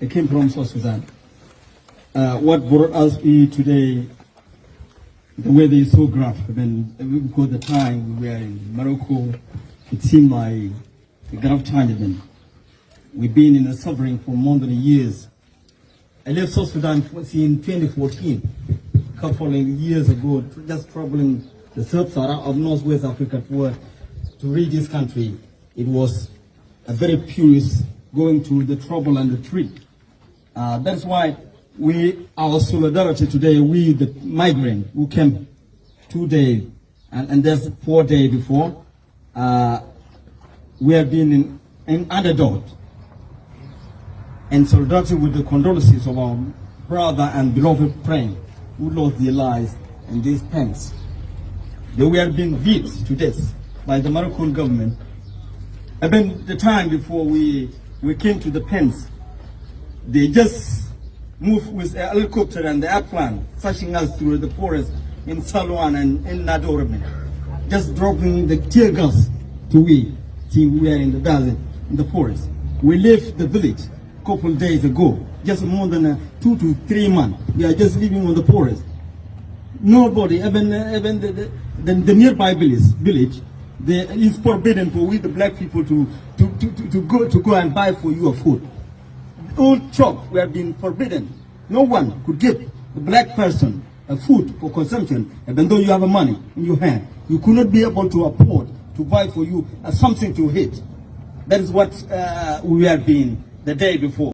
I came from South Sudan. What brought us here today, the weather is so gruff. I mean, because the time we were in Morocco, it seemed like a gruff time. I mean, we've been in a suffering for more than a years. I left South Sudan in 2014, a couple of years ago, just traveling the sub-Sahara of Northwest Africa to reach this country. It was a very curious going to the trouble and the tree. That's why our solidarity today, we the migrant who came 2 days and there's 4 days before, we have been in underdog. And solidarity with the condolences of our brother and beloved friend who lost their lives in these pens. They were being beat to death by the Moroccan government. And then the time before we came to the pens, they just moved with a helicopter and the airplane, flushing us through the forest in Salwan and in Nadorme, just dropping the tear gas to we are in the desert, in the forest. We left the village a couple of days ago, just more than 2 to 3 months. We are just living on the forest. Nobody, even the nearby village, it's forbidden for we the black people to go and buy for you a food. All shops were being forbidden. No one could give the black person a food for consumption, even though you have a money in your hand. You could not be able to afford to buy for you something to eat. That is what we have been the day before.